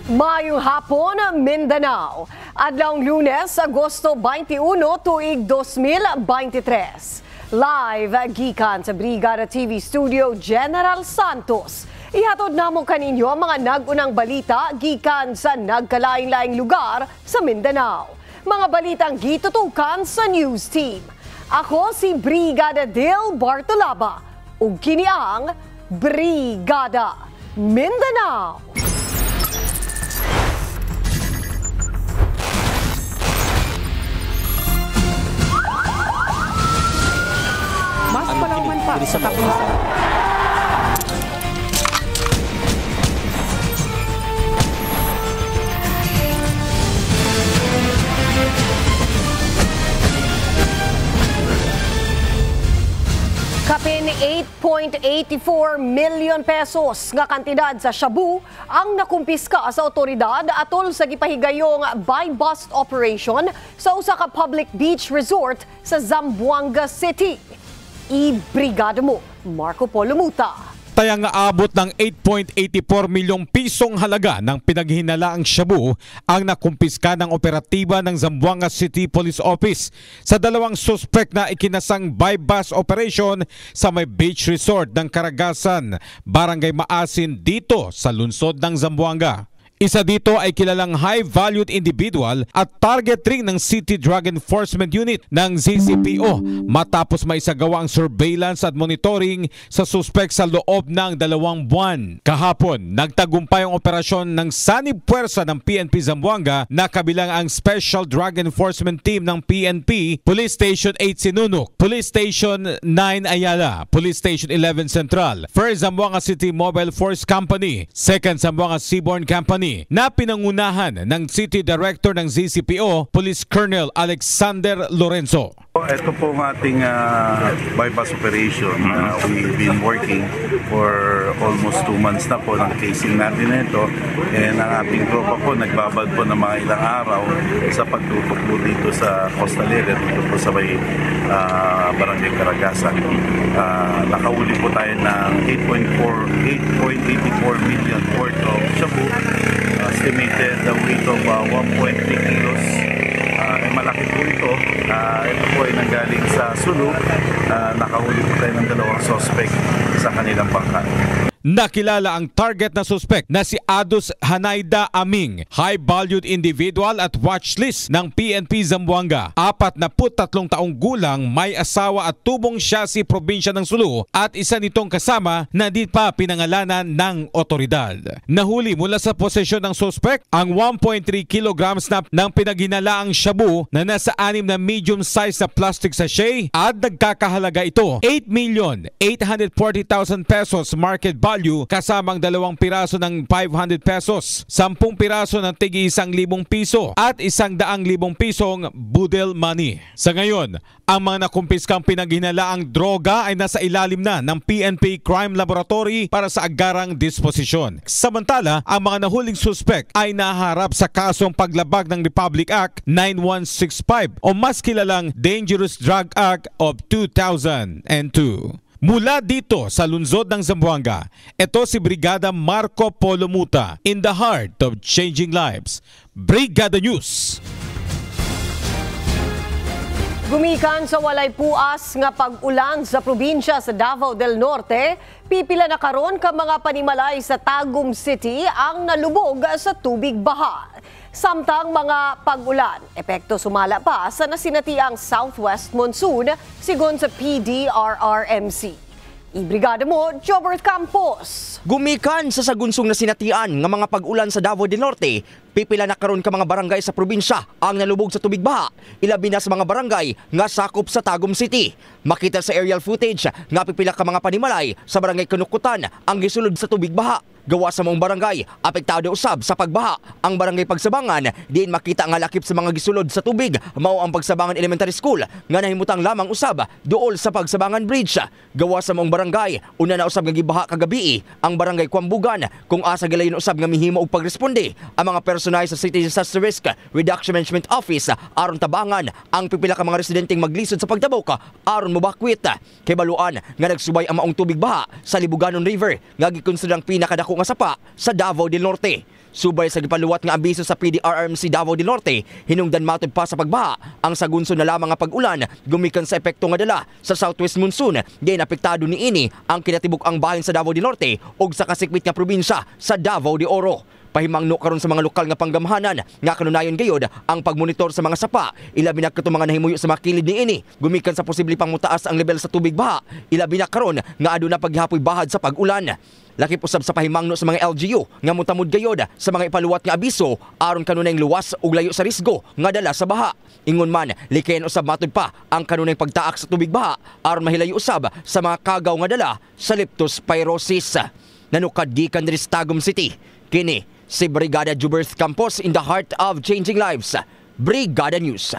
Mayong hapon, Mindanao. Adlawng Lunes, Agosto 21, tuig 2023. Live gikan sa Brigada TV Studio General Santos. Ihatod namo kaninyo ang mga nagunang balita gikan sa nagkalain-laing lugar sa Mindanao. Mga balitang gitutukan sa News Team. Ako si Brigada Dil Bartolaba ug kini ang Brigada Mindanao. Mas palauman pa sa tapunan. Kapin 8.84 million pesos nga kantidad sa shabu ang nakumpiska sa otoridad atol sa gipahigayong buy-bust operation sa usa ka public beach resort sa Zamboanga City. I-brigada mo, Marco Polo Muta. Tayang aabot ng 8.84 milyong pisong halaga ng pinaghinalaang shabu ang nakumpiska ng operatiba ng Zamboanga City Police Office sa dalawang suspect na ikinasang buy-bust operation sa may beach resort ng Karagasan, Barangay Maasin dito sa lungsod ng Zamboanga. Isa dito ay kilalang high-valued individual at target ring ng City Drug Enforcement Unit ng ZCPO matapos maisagawa ang surveillance at monitoring sa suspect sa loob ng 2 buwan. Kahapon, nagtagumpay ang operasyon ng sanib puwersa ng PNP Zamboanga na kabilang ang Special Drug Enforcement Team ng PNP, Police Station 8 Sinunok, Police Station 9 Ayala, Police Station 11 Central, 1st Zamboanga City Mobile Force Company, 2nd Zamboanga Seaborne Company, na pinangunahan ng City Director ng ZCPO, Police Colonel Alexander Lorenzo. Ito po ang ating buy-bust operation. We've been working for almost 2 months na po ng casing natin ito. And ang ating tropa po nagbabad po ng mga ilang araw sa pagtutok po dito sa coastal area, dito po sa may Barangay Karagasan. Nakahuli po tayo ng 8.84 million worth of shabu. Estimated the weight of 1.3 kilos. Malaki po ito. Ito po ay nanggaling sa Sulu. Nakahuli po tayo ng 2 suspect sa kanilang bangka. Nakilala ang target na suspect na si Adus Hanayda Aming, high-valued individual at watchlist ng PNP Zamboanga. 43 taong gulang, may asawa at tubong siya si probinsya ng Sulu at isa nitong kasama na di pa pinangalanan ng otoridad. Nahuli mula sa posesyon ng suspect ang 1.3 kilograms na ng pinaghinalaang shabu na nasa 6 na medium-size na plastic sachet at nagkakahalaga ito 8,840,000 pesos market value kasamang 2 piraso ng 500 pesos, 10 piraso ng tigi 1,000 piso at 100,000 pisong budel money. Sa ngayon, ang mga nakumpiskang pinaghinalaang droga ay nasa ilalim na ng PNP Crime Laboratory para sa agarang disposisyon. Samantala, ang mga nahuling suspect ay naharap sa kasong paglabag ng Republic Act 9165 o mas kilalang Dangerous Drug Act of 2002. Mula dito sa lungsod ng Zamboanga, ito si Brigada Marco Polo Muta in the heart of changing lives. Brigada News. Gumikan sa walay puas nga pag-ulan sa probinsya sa Davao del Norte, pipila na karon ka mga panimalay sa Tagum City ang nalubog sa tubig baha. Samtang mga pag-ulan, epekto sumala pa sa nasinatiang southwest monsoon sigon sa PDRRMC. Ibrigada mo, Jobert Campos. Gumikan sa sagunsong nasinatian nga mga pag-ulan sa Davao del Norte, pipila na karon ka mga barangay sa probinsya ang nalubog sa tubig baha, ilabi na sa mga barangay nga sakop sa Tagum City. Makita sa aerial footage nga pipila ka mga panimalay sa barangay Kanukutan ang gisulod sa tubig baha. Gawa sa mong barangay, apektado usab sa pagbaha. Ang barangay Pagsabangan, diin makita nga lakip sa mga gisulod sa tubig, mao ang Pagsabangan Elementary School nga nahimutang lamang usab duol sa Pagsabangan Bridge. Gawa sa mong barangay, una na usab nga gibaha kagabi ang barangay Kwambugan kung asa gilayon usab nga mihimo og pagresponde ang mga personay sa City Disaster Risk Reduction Management Office aron tabangan ang pipila ka mga residenteng maglisod sa pagtabok aron mobakwit. Kay baluan nga nagsubay ang maong tubig baha sa Libuganon River nga gikonsiderang pinakadako nga sapa sa Davao del Norte. Subay sa gipaluwat nga abiso sa PDRRMC Davao del Norte, hinungdan matud pa sa pagbaha ang sagunso na lamang nga pag-ulan gumikan sa epekto nga dala sa southwest monsoon. Diay apektado ni ini ang kinatibuk-ang bahin sa Davao del Norte ug sa kasikmit nga probinsya sa Davao de Oro. Pahimangno karon sa mga lokal nga panggamhanan nga kanunayon gayod ang pagmonitor sa mga sapa, ilabi na kato mga nahimuyo sa makilid ni ini gumikan sa posible pangmutaas ang level sa tubig baha, ilabi na karon nga aduna paghihapoy bahad sa pag-ulan. Lakip usab sa pahimangno sa mga LGU nga mutamod gayod sa mga ipaluwat nga abiso aron kanunayng luwas ug layo sa risgo nga dala sa baha. Ingon man, likayan usab matud pa ang kanunayng pagtaak sa tubig baha aron mahilayo usab sa mga kagaw nga dala sa leptospirosis. Nanukad gikan diri sa Tagum City, kini si Brigada Juberth Campos in the heart of changing lives. Brigada News.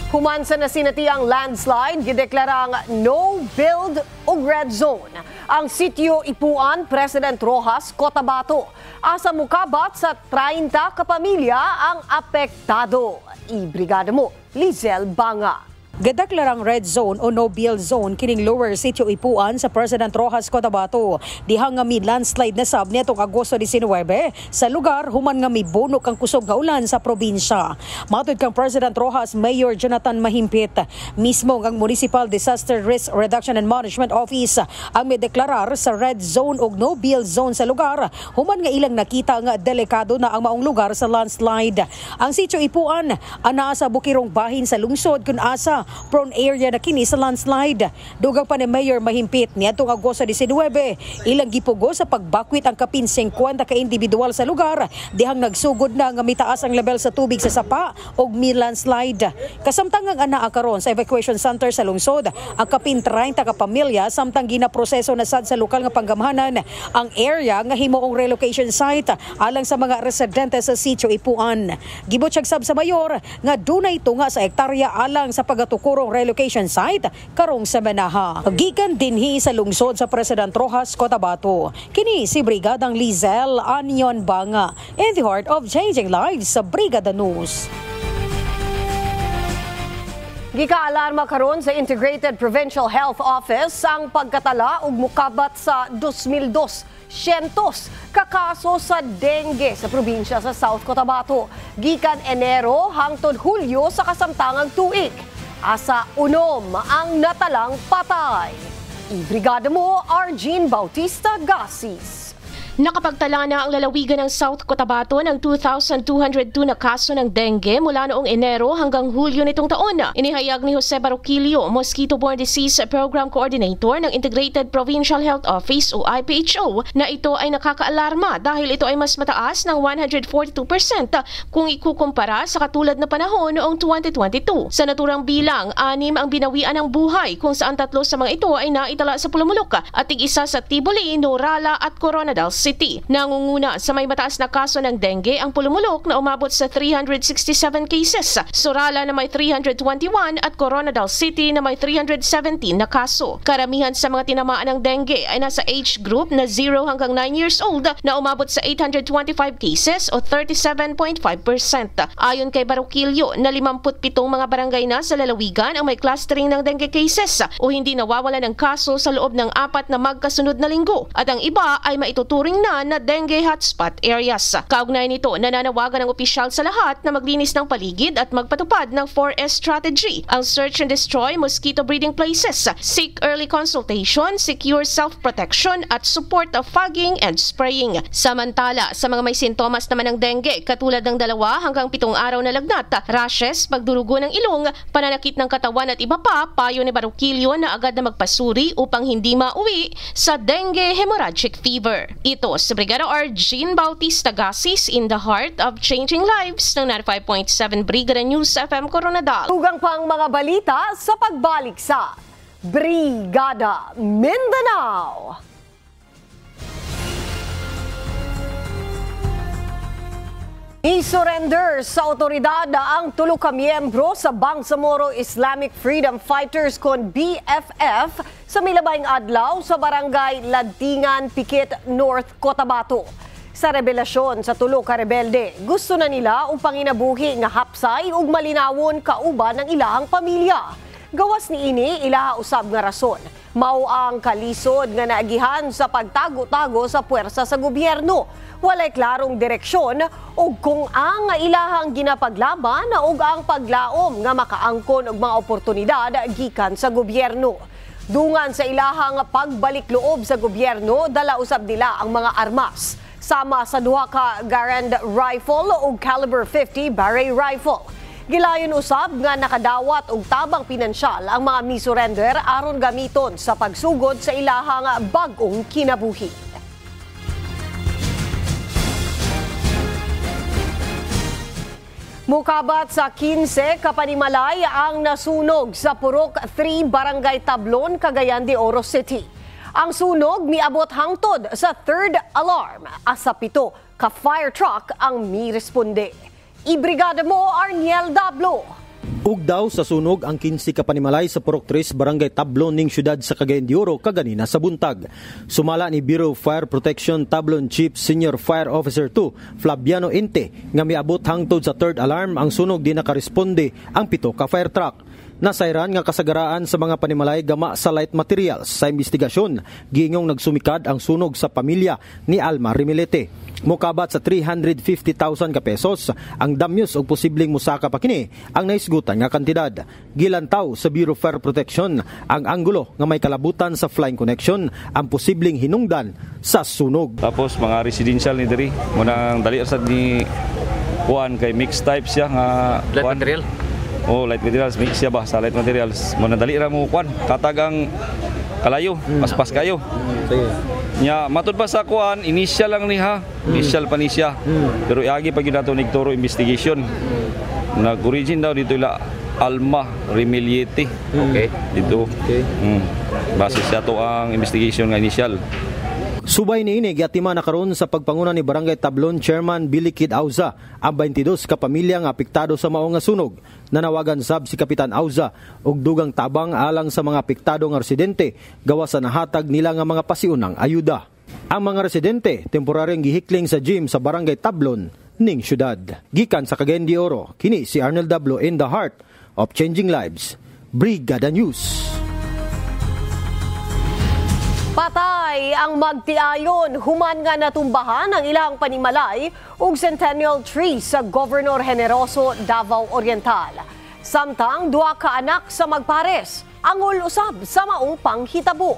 Human sa nasinatiang landslide, gideklarang no build ug red zone ang sitio Ipuan, President Roxas, Cotabato. Asa mukabat sa 30 ka pamilya ang apektado. Ibrigada mo, Lizelle Banga. Gadaklarang red zone o no build zone kining lower sitio Ipuan sa President Roxas, Cotabato. Dihang nga mi landslide na sab nitong Agosto 19 sa lugar human nga mibunok ang kusog nga ulan sa probinsya. Matud kang President Roxas, Mayor Jonathan Mahimpit, mismo ang Municipal Disaster Risk Reduction and Management Office ang may deklarar sa red zone o no build zone sa lugar human nga ilang nakita nga delikado na ang maong lugar sa landslide. Ang sitio Ipuan anaa sa bukirong bahin sa lungsod kun asa prone area na kini sa landslide. Dugang pa ni Mayor Mahimpit niadtong Agosto 19, ilang gipugo sa pagbakwit ang kapin 50 ka individual sa lugar dihang nagsugod na nga mitaas ang level sa tubig sa sapa ug mi-landslide. Kasamtangang anaa karon sa evacuation center sa lungsod ang kapin 30 ka pamilya samtang ginaproseso na sad sa lokal nga panggamhanan ang area nga himuong relocation site alang sa mga residente sa sitio Ipuan. Gibutyag sab sa mayor nga dunay tunga sa hektarya alang sa pagatukurong relocation site karong sa Manaha. Gikan dinhi sa lungsod sa President Roxas, Cotabato. Kini si Brigadang Lizelle Anion Banga in the heart of changing lives sa Brigada News. Gika-alarma karon sa Integrated Provincial Health Office ang pagkatala ug mukabat sa 2,200 kakaso sa dengue sa probinsya sa South Cotabato. Gikan Enero hangtod Hulyo sa kasamtangang tuig. Asa unom ang natalang patay. Ibrigada mo, Argene Bautista Gasis. Nakapagtala na ang lalawigan ng South Cotabato ng 2,202 na kaso ng dengue mula noong Enero hanggang Hulyo nitong taon. Inihayag ni Jose Baroquillo, Mosquito-Borne Disease Program Coordinator ng Integrated Provincial Health Office o IPHO, na ito ay nakakaalarma dahil ito ay mas mataas ng 142% kung ikukumpara sa katulad na panahon noong 2022. Sa naturang bilang, 6 ang binawian ng buhay kung saan 3 sa mga ito ay naitala sa Pulumulok at tig-isa sa Tiboli, Norala at Coronadal City. Nangunguna sa may mataas na kaso ng dengue ang Pulumulok na umabot sa 367 cases, Sorala na may 321 at Coronadal City na may 317 na kaso. Karamihan sa mga tinamaan ng dengue ay nasa age group na 0 hanggang 9 years old na umabot sa 825 cases o 37.5%. Ayon kay Baroquillo na 57 mga barangay na sa lalawigan ang may clustering ng dengue cases o hindi nawawala ng kaso sa loob ng 4 na magkasunod na linggo at ang iba ay maituturing na dengue hotspot areas. Kaugnay nito, nananawagan ng opisyal sa lahat na maglinis ng paligid at magpatupad ng 4S strategy. Ang search and destroy mosquito breeding places, seek early consultation, secure self-protection at support of fogging and spraying. Samantala, sa mga may sintomas naman ng dengue, katulad ng 2 hanggang 7 araw na lagnat, rashes, pagdurugo ng ilong, pananakit ng katawan at iba pa, payo ni Baroquillo na agad na magpasuri upang hindi mauwi sa dengue hemorrhagic fever. Ito sa Brigada Argene Bautista Gasis in the heart of changing lives ng 95.7 Brigada News FM Coronadal. Tugang pang mga balita sa pagbalik sa Brigada Mindanao. I-surrender sa otoridad ang 3 ka miyembro sa Bangsamoro Islamic Freedom Fighters kon BFF sa milabayng adlaw sa barangay Ladingan, Pikit, North Cotabato. Sa revelasyon sa 3 ka rebelde, gusto na nila ang panginabuhi nga hapsay ug malinawon kauban ng ilahang pamilya. Gawas ni ini ilaha usab nga rason Mao ang kalisod nga naagihan sa pagtago-tago sa puwersa sa gobyerno. Walay klarong direksyon ug kung ang ilahang ginapaglaban ug ang paglaom nga makaangkon og mga oportunidad gikan sa gobyerno. Dungan sa ilahang pagbalik loob sa gobyerno, dala usab nila ang mga armas. Sama sa duha ka Garand rifle ug caliber 50 Barrett rifle. Gilayon usab nga nakadawat og tabang pinansyal ang mga mi-surrender aron gamiton sa pagsugod sa ilahang bag-ong kinabuhi. Mukabat sa 15 kapanimalay ang nasunog sa Purok 3 Barangay Tablon, Cagayan de Oro City. Ang sunog miabot hangtod sa third alarm. Asa 7 ka fire truck ang mi-responde. Ibrigada mo, Arniel Dablo. Ugdaw sa sunog ang 15 kapanimalay sa Purok 3 Barangay Tablon ning syudad sa Cagayan de Oro kaganina sa buntag. Sumala ni Bureau of Fire Protection Tablon Chief Senior Fire Officer 2 Flaviano Inte nga miabot hangtod sa third alarm ang sunog di nakaresponde ang 7 ka fire truck. Nasayran nga kasagaraan sa mga panimalay gama sa light materials. Sa investigasyon, giingong nagsumikad ang sunog sa pamilya ni Alma Rimilete. Mukabat sa 350,000 ka pesos ang damyos o posibleng musaka pa kini ang naisgutan nga kantidad. Gilantaw sa Bureau of Fire Protection ang anggulo nga may kalabutan sa flying connection ang posibleng hinungdan sa sunog. Tapos mga residential ni diri mo nang dali sa ni kuan kay mixed type siya nga light material. Oh, light materials mix siya ba sa light materials. Mo nang dali ra mo kuan katagang kalayo, paspas kayo. Sige. Nya matud pa sa kuan initial lang ni ha. Initial pa ni siya. Pero iagi pa gyud nato nigturo investigation. Nag-origin daw dito ila Alma Rimilete. Okay. Dito. Okay. Base sa to ang investigation nga initial. Subay ni ini giatima na karon sa pagpanguna ni Barangay Tablon Chairman Billy Kid Auza ang 22 ka pamilya nga apektado sa mao nga sunog. Nanawagan sab si Kapitan Auza og dugang tabang alang sa mga apektado nga residente gawas sa nahatag nila nga mga pasiunang ayuda. Ang mga residente temporaryong gihikling sa gym sa Barangay Tablon ning syudad. Gikan sa Cagayan de Oro, kini si Arnel Dablo in the heart of changing lives. Brigada News. Patay ang magtiayon human nga natumbahan ang ilang panimalay ug centennial tree sa Governor Generoso, Davao Oriental. Samtang duha ka anak sa magpares, angol usab sa maong panghitabo.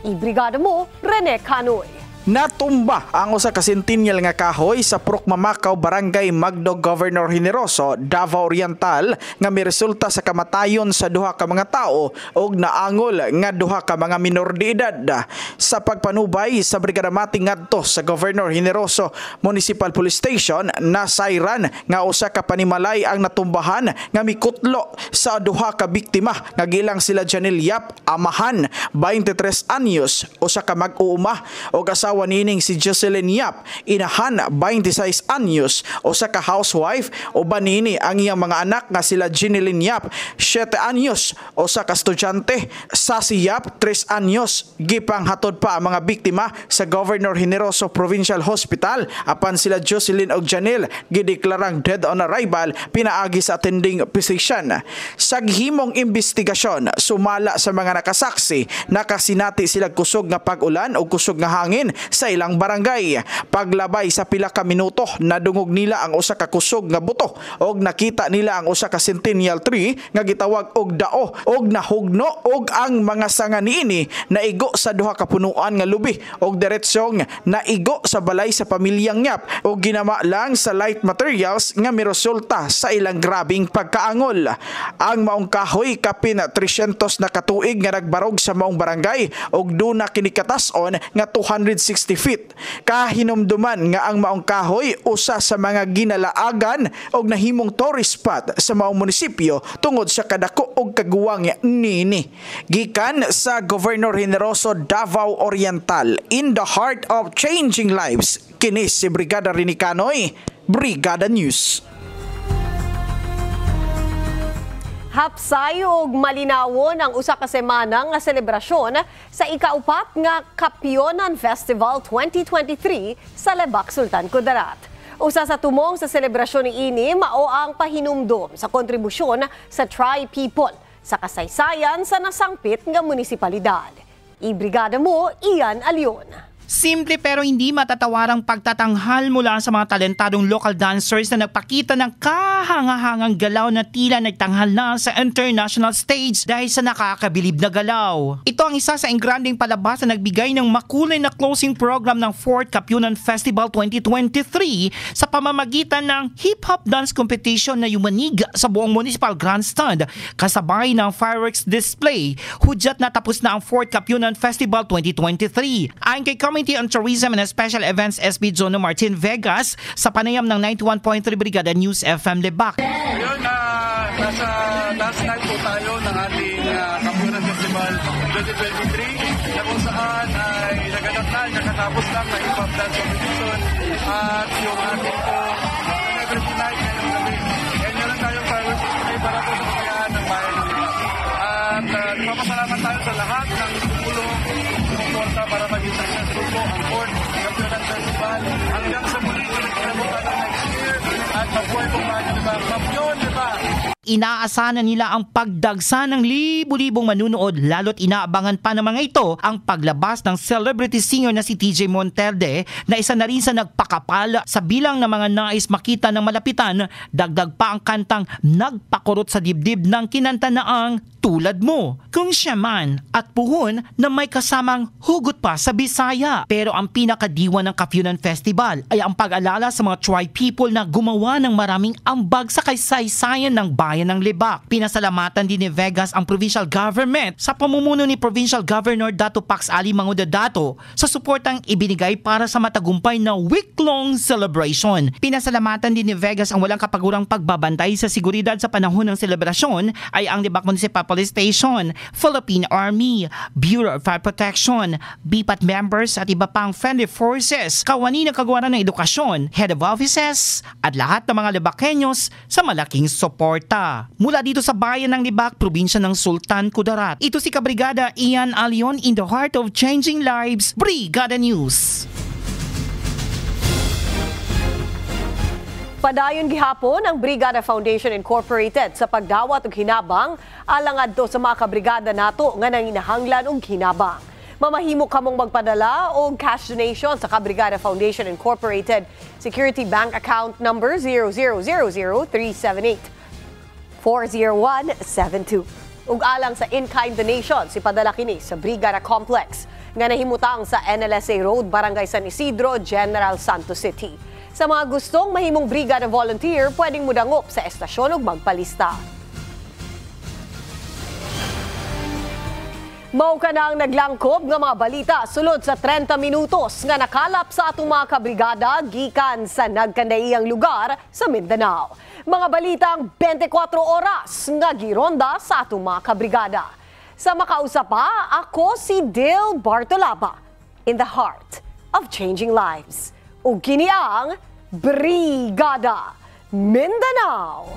Ibrigada mo, Rene Canoy. Natumba ang usa ka centennial nga kahoy sa Purok Mamakaw, Barangay Magdog, Governor Generoso, Davao Oriental nga miresulta sa kamatayon sa duha ka mga tao ug naangol nga duha ka mga minor de edad. Sa pagpanubay sa Brigada Mating ngadto sa Governor Generoso Municipal Police Station, nasayran nga usa ka panimalay ang natumbahan nga mikutlo sa duha ka biktima nga gilang sila Janelle Yap, amahan, 23 anyos, usa ka mag-uuma ug asawa nining si Jocelyn Yap, inahan 26 anyos, usa ka housewife o banini ang iyang mga anak nga sila Jeneline Yap, 7 anyos, usa ka estudyante, sa si Yap 3 anyos. Gipanghatod pa ang mga biktima sa Governor Generoso Provincial Hospital apan sila Jocelyn ug Janelle gideklarang dead on arrival pinaagi sa attending physician. Sa gihimong investigasyon, sumala sa mga nakasaksi, nakasinati sila kusog nga pag-ulan o kusog nga hangin sa ilang barangay. Paglabay sa pila ka minuto, nadungog nila ang usa ka kusog nga buto og nakita nila ang usa ka centennial tree nga gitawag og dao og nahugno og ang mga sanga niini naigo sa duha ka punuan nga lubi og diretsong naigo sa balay sa pamilyang Yap og ginama lang sa light materials nga miresulta sa ilang grabing pagkaangol. Ang maong kahoy kapin 300 na katuig nga nagbarog sa maong barangay og duna kini katason nga 260 feet. Kahinumduman nga ang maong kahoy usa sa mga ginalaagan og nahimong tourist spot sa maong munisipyo tungod sa kadako og kaguwang niini. Gikan sa Governor Generoso, Davao Oriental, in the heart of changing lives, kini si Brigada Rene Canoy, Brigada News. Hapsay ug malinawon ang usa ka semana nga selebrasyon sa ikaupat nga Kapyonan Festival 2023 sa Lebak, Sultan Kudarat. Usa sa tumong sa selebrasyon niini mao ang pahinumdom sa kontribusyon sa tri-people sa kasaysayan sa nasangpit nga munisipalidad. Ibrigada mo, Ian Alion. Simple pero hindi matatawarang pagtatanghal mula sa mga talentadong local dancers na nagpakita ng kahangahangang galaw na tila nagtanghal na sa international stage dahil sa nakakabilib na galaw. Ito ang isa sa engranding palabas na nagbigay ng makulay na closing program ng 4th Kapunan Festival 2023 sa pamamagitan ng hip-hop dance competition na yumanig sa buong municipal grandstand kasabay ng fireworks display. Hudyat na tapos na ang 4th Kapunan Festival 2023. Ayon kay Committee on Tourism and Special Events SB Zono Martin Vegas sa panayam ng 91.3 Brigada News FM Lebak. Ngayon, nasa last night po tayo ng ating Kapunan Festival 2023 na kung saan ay naganap na, nakatapos lang na hip-hop dance competition at yung ating po celebrity night ngayong gabi. And meron tayong fireworks display para po sa kayaan ng bayan ng Lebak. At nagpapasalamat tayo sa lahat ng tumulong sumuporta para maging successful po ang 4th Kapunan Festival. Hanggang sa muli, kinabutan ng next year at mabuhay po mga Lebak. Kampiyon, Lebak! Inaasahan nila ang pagdagsa ng libu-libong manunood lalo't inaabangan pa ng mga ito ang paglabas ng celebrity singer na si TJ Monterde na isa na rin sa nagpakapal sa bilang ng mga nais makita ng malapitan. Dagdag pa ang kantang nagpakurot sa dibdib ng kinanta na ang Tulad Mo, Kung Siya Man at Puhon na may kasamang hugot pa sa Bisaya. Pero ang pinakadiwa ng Kapunan Festival ay ang pag-alala sa mga tribe people na gumawa ng maraming ambag sa kaysaysayan ng bayan ng Lebak. Pinasalamatan din ni Vegas ang provincial government sa pamumuno ni Provincial Governor Dato Pax Ali Manguda Dato sa suportang ibinigay para sa matagumpay na week-long celebration. Pinasalamatan din ni Vegas ang walang kapagurang pagbabantay sa seguridad sa panahon ng selebrasyon ay ang Lebak Municipal Police Station, Philippine Army, Bureau of Fire Protection, BPAT members at iba pang friendly forces, kawani ng kagawaran ng edukasyon, head of offices at lahat ng mga Lebakenyos sa malaking suporta. Mula dito sa bayan ng Lebak, probinsya ng Sultan Kudarat. Ito si Kabrigada Ian Alion in the heart of changing lives, Brigada News. Padayon gihapon ang Brigada Foundation Incorporated sa pagdawat og hinabang alang adto sa mga kabrigada nato nga nanginahanglan og hinabang. Mamahimo kamong magpadala og cash donation sa Kabrigada Foundation Incorporated Security Bank Account number 000037840172. Ug alang sa in-kind donation si padala kini sa Brigada Complex nga nahimutang sa NLSA Road, Barangay San Isidro, General Santos City. Sa mga gustong mahimong Brigada Volunteer, pwedeng mudangop sa estasyon ug magpalista. Mao ka na ang naglangkob nga mga balita sulod sa 30 minutos nga nakalap sa atong mga kabrigada gikan sa nagkandaiyang lugar sa Mindanao. Mga balitang 24 oras nga gironda sa atong mga kabrigada. Sa makausap pa, ako si Dale Bartolaba in the heart of changing lives. Ug kini ang Brigada Mindanao.